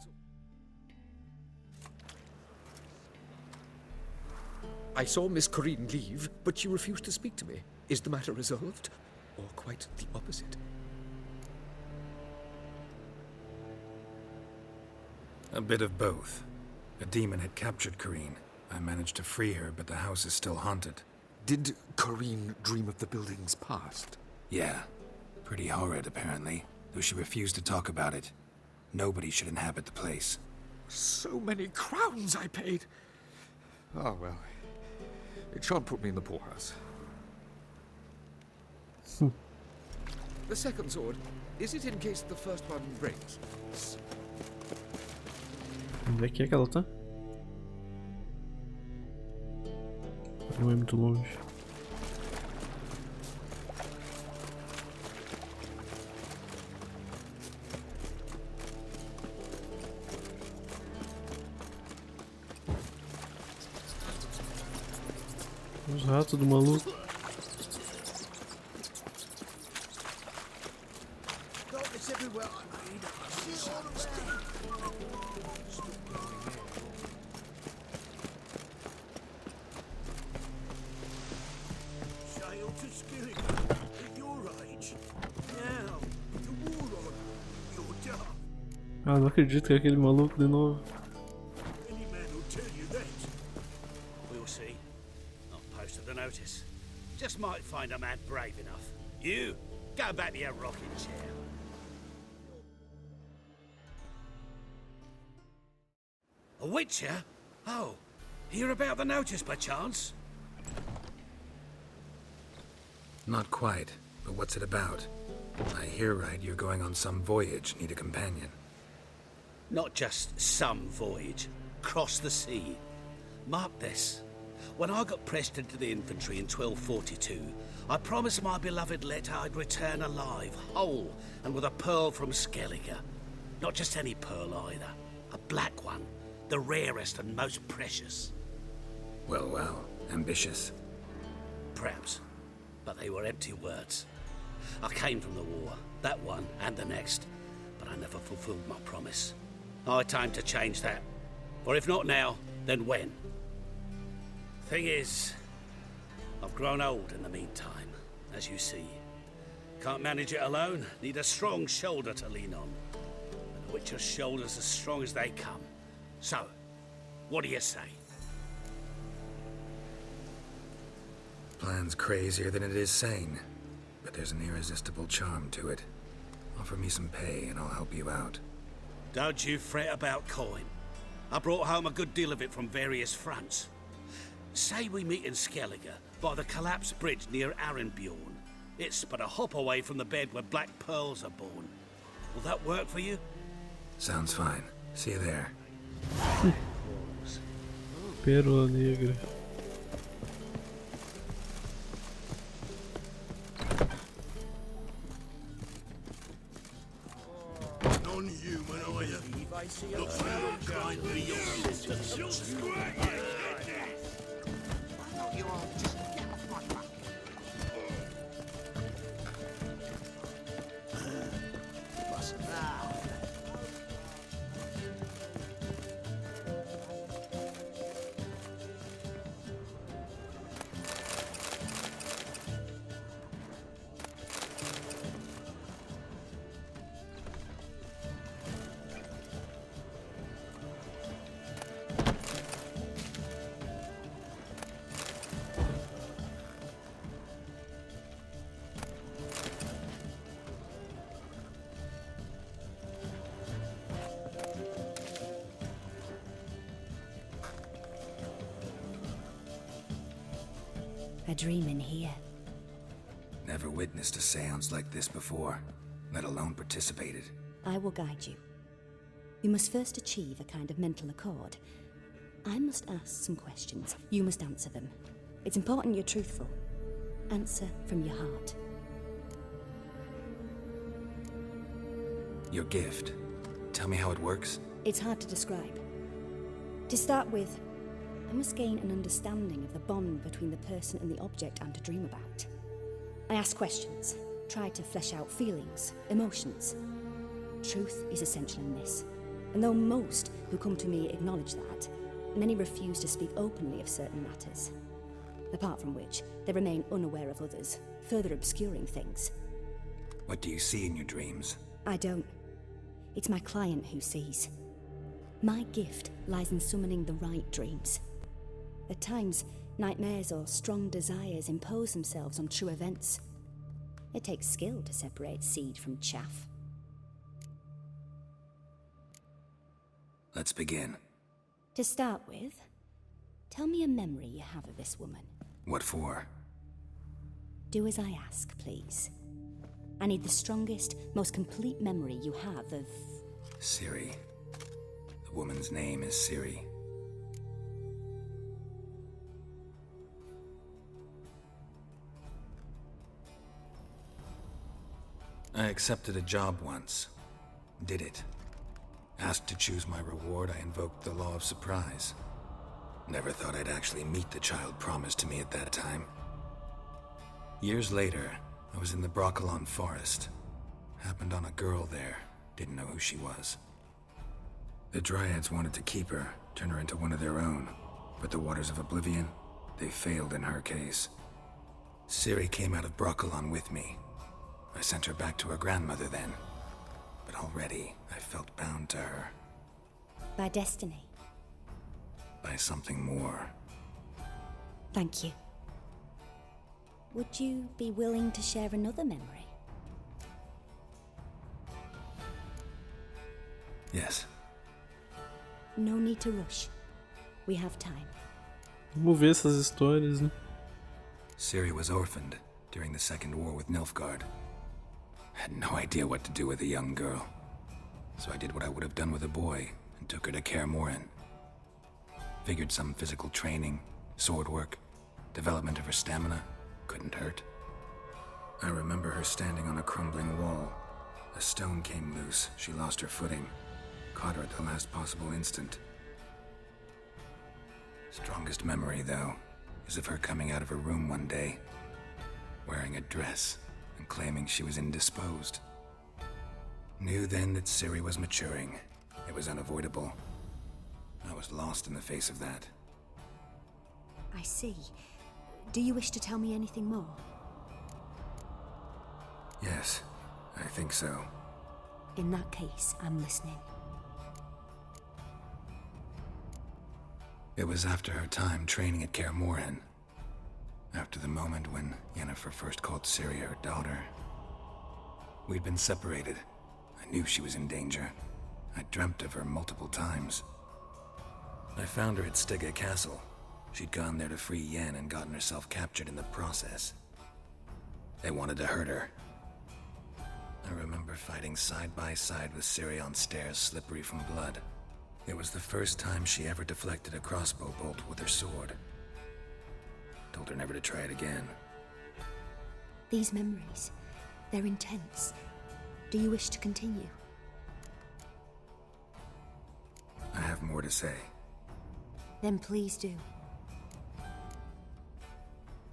I saw Miss Corrine leave, but she refused to speak to me. Is the matter resolved? Or quite the opposite? A bit of both. A demon had captured Corrine. I managed to free her, but the house is still haunted. Did Corrine dream of the building's past? Yeah. Pretty horrid, apparently, though she refused to talk about it. Nobody should inhabit the place. So many crowns I paid! Oh, well. It shan't put me in the poorhouse. The second sword, is it in case the first one breaks? Onde é que ela tá? Não é muito longe. Os ratos do maluco. Darkness everywhere. I see it all around. Sail to Skilligan at your age. Now, the war on. You're done. Ah, não acredito que é aquele maluco de novo. Any man will tell you that. We'll see. Not posted the notice. Just might find a man brave enough. You, go back to your rocking chair. A Witcher? Oh, hear about the notice by chance? Not quite, but what's it about? I hear right, you're going on some voyage, need a companion. Not just some voyage. Cross the sea. Mark this. When I got pressed into the infantry in 1242, I promised my beloved Letta I'd return alive, whole, and with a pearl from Skellige. Not just any pearl either. A black one. The rarest and most precious. Well, well, ambitious. Perhaps. But they were empty words. I came from the war, that one and the next, but I never fulfilled my promise. High time to change that. For if not now, then when? Thing is, I've grown old in the meantime, as you see. Can't manage it alone, need a strong shoulder to lean on. And the Witcher's shoulder's as strong as they come. So, what do you say? Plan's crazier than it is sane, but there's an irresistible charm to it. Offer me some pay and I'll help you out. Don't you fret about coin. I brought home a good deal of it from various fronts. Say we meet in Skellige, by the collapsed bridge near Arenbjorn. It's but a hop away from the bed where black pearls are born. Will that work for you? Sounds fine. See you there. Pérola negra. Non-human, are you? Look for your kind beyond distance. A dream in here. Never witnessed a seance like this before, let alone participated. I will guide you. You must first achieve a kind of mental accord. I must ask some questions. You must answer them. It's important you're truthful. Answer from your heart. Your gift. Tell me how it works. It's hard to describe. To start with, I must gain an understanding of the bond between the person and the object I'm to dream about. I ask questions, try to flesh out feelings, emotions. Truth is essential in this, and though most who come to me acknowledge that, many refuse to speak openly of certain matters. Apart from which, they remain unaware of others, further obscuring things. What do you see in your dreams? I don't. It's my client who sees. My gift lies in summoning the right dreams. At times, nightmares or strong desires impose themselves on true events. It takes skill to separate seed from chaff. Let's begin. To start with, tell me a memory you have of this woman. What for? Do as I ask, please. I need the strongest, most complete memory you have of... Ciri. The woman's name is Ciri. I accepted a job once. Did it. Asked to choose my reward, I invoked the law of surprise. Never thought I'd actually meet the child promised to me at that time. Years later, I was in the Broccolon forest. Happened on a girl there. Didn't know who she was. The Dryads wanted to keep her, turn her into one of their own. But the Waters of Oblivion, they failed in her case. Ciri came out of Broccolon with me. I sent her back to her grandmother then. But already, I felt bound to her. By destiny. By something more. Thank you. Would you be willing to share another memory? Yes. No need to rush. We have time. Vamos ver essas histórias, né? Ciri was orphaned during the Second War with Nilfgaard. Had no idea what to do with a young girl. So I did what I would have done with a boy and took her to Kaer Morhen. Figured some physical training, sword work, development of her stamina couldn't hurt. I remember her standing on a crumbling wall. A stone came loose, she lost her footing. Caught her at the last possible instant. Strongest memory, though, is of her coming out of her room one day, wearing a dress and claiming she was indisposed. Knew then that Ciri was maturing. It was unavoidable. I was lost in the face of that. I see. Do you wish to tell me anything more? Yes, I think so. In that case, I'm listening. It was after her time training at Kaer Morhen. After the moment when Yennefer first called Ciri her daughter. We'd been separated. I knew she was in danger. I dreamt of her multiple times. I found her at Stygga Castle. She'd gone there to free Yen and gotten herself captured in the process. They wanted to hurt her. I remember fighting side by side with Ciri on stairs slippery from blood. It was the first time she ever deflected a crossbow bolt with her sword. Told her never to try it again. These memories, they're intense. Do you wish to continue? I have more to say. Then please do.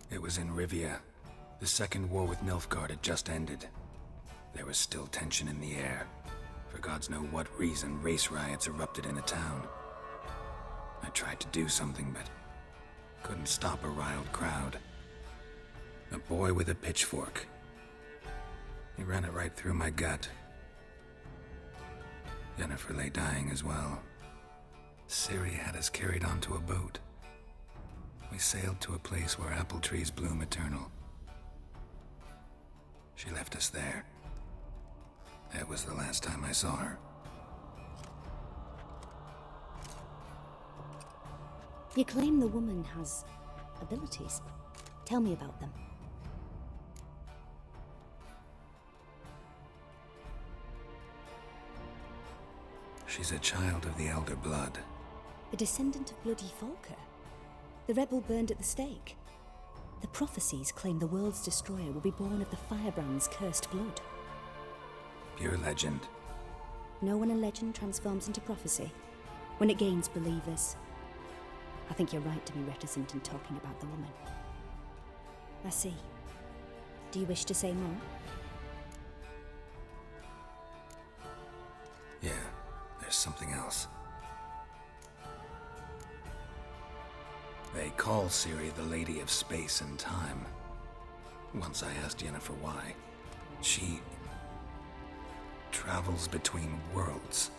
It was in Rivia. The Second War with Nilfgaard had just ended. There was still tension in the air. For gods know what reason, race riots erupted in the town. I tried to do something, but couldn't stop a riled crowd. A boy with a pitchfork. He ran it right through my gut. Yennefer lay dying as well. Ciri had us carried onto a boat. We sailed to a place where apple trees bloom eternal. She left us there. That was the last time I saw her. You claim the woman has abilities. Tell me about them. She's a child of the Elder Blood. A descendant of bloody Volker. The rebel burned at the stake. The prophecies claim the world's destroyer will be born of the Firebrand's cursed blood. Pure legend. Know when a legend transforms into prophecy? When it gains believers. I think you're right to be reticent in talking about the woman. I see. Do you wish to say more? Yeah, there's something else. They call Ciri the Lady of Space and Time. Once I asked Yennefer why. She travels between worlds.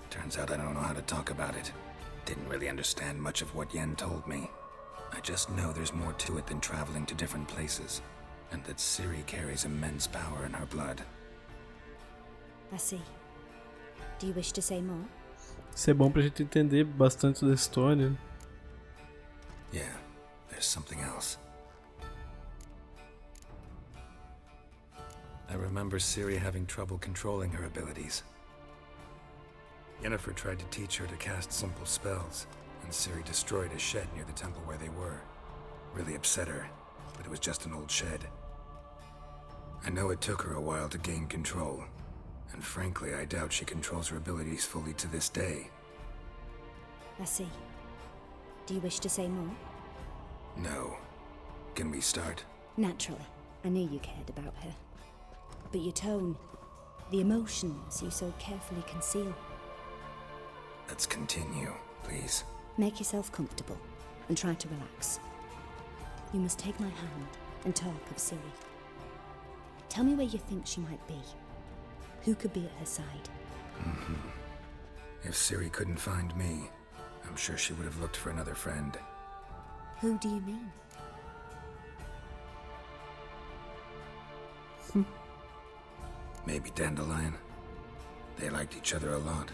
Turns out I don't know how to talk about it. Didn't really understand much of what Yen told me. I just know there's more to it than traveling to different places, and that Ciri carries immense power in her blood. I see. Do you wish to say more? Isso é bom pra gente entender bastante da história. Yeah, there's something else. I remember Ciri having trouble controlling her abilities. Yennefer tried to teach her to cast simple spells, and Ciri destroyed a shed near the temple where they were. Really upset her, but it was just an old shed. I know it took her a while to gain control, and frankly, I doubt she controls her abilities fully to this day. I see. Do you wish to say more? No. Can we start? Naturally. I knew you cared about her. But your tone, the emotions you so carefully conceal. Let's continue, please. Make yourself comfortable and try to relax. You must take my hand and talk of Ciri. Tell me where you think she might be. Who could be at her side? If Ciri couldn't find me, I'm sure she would have looked for another friend. Who do you mean? Maybe Dandelion. They liked each other a lot.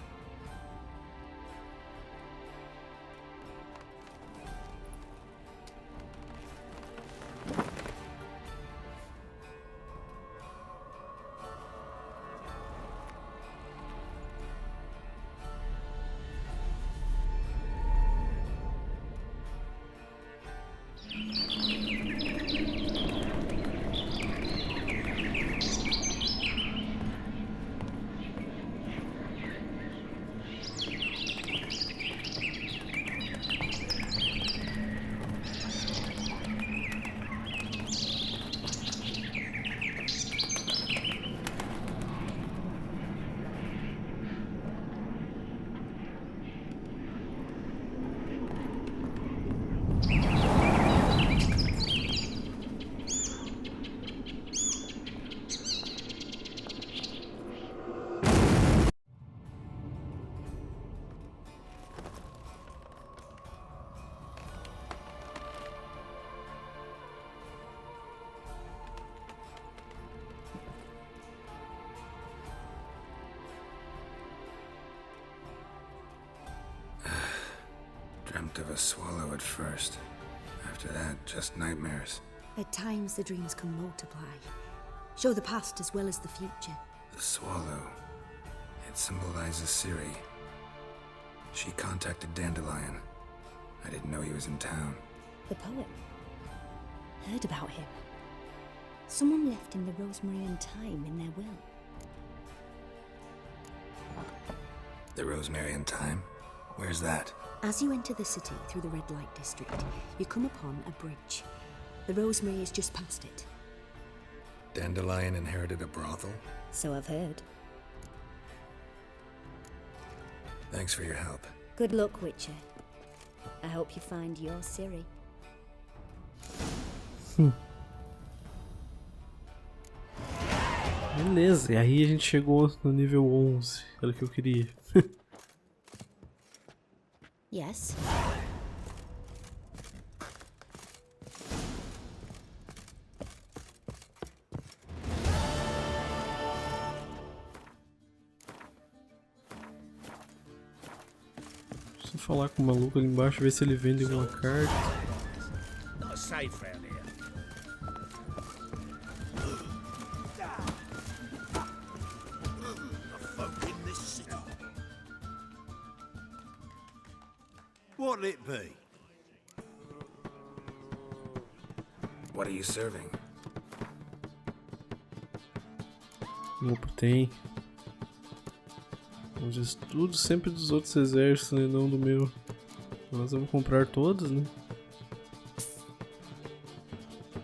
Dreamt of a swallow at first. After that, just nightmares. At times the dreams can multiply. Show the past as well as the future. The swallow. It symbolizes Ciri. She contacted Dandelion. I didn't know he was in town. The poet. Heard about him. Someone left him the rosemary and thyme in their will. The rosemary and thyme? Where's that? As you enter the city through the red light district, you come upon a bridge. The rosemary is just past it. Dandelion inherited a brothel? So I've heard. Thanks for your help. Good luck, Witcher. I hope you find your Ciri. Beleza, e aí a gente chegou no nível 11. Era o que eu queria. Yes. Deixa eu falar com o maluco ali embaixo, ver se ele vende alguma carta. Not safe round here. What'll it be? What are you serving? Opa, tem. Os estudos sempre dos outros exércitos, né? Não do meu. Nós vamos comprar todos, né?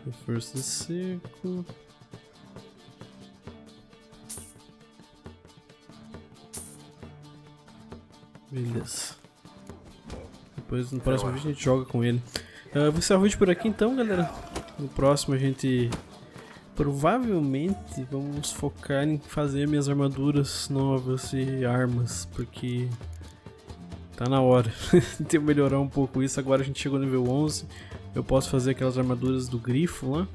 Reforço de cerco. Beleza. Depois no próximo vídeo a gente joga com ele. Vou encerrar o vídeo por aqui então, galera. No próximo a gente provavelmente vamos focar em fazer minhas armaduras novas e armas, porque tá na hora de eu melhorar um pouco isso. Agora a gente chegou no nível 11, eu posso fazer aquelas armaduras do grifo lá,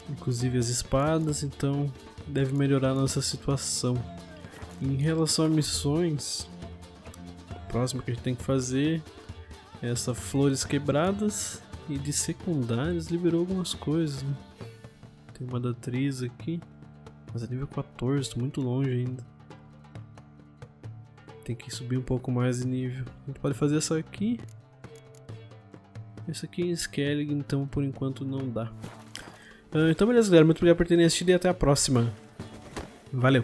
inclusive as espadas, então deve melhorar a nossa situação. Em relação a missões, o próximo que a gente tem que fazer é essa flores quebradas, e de secundários liberou algumas coisas, né? Tem uma da Triss aqui, mas é nível 14, tô muito longe ainda. Tem que subir um pouco mais de nível. A gente pode fazer essa aqui. Essa aqui é Skellig, então por enquanto não dá. Então beleza, galera, muito obrigado por terem assistido e até a próxima. Valeu!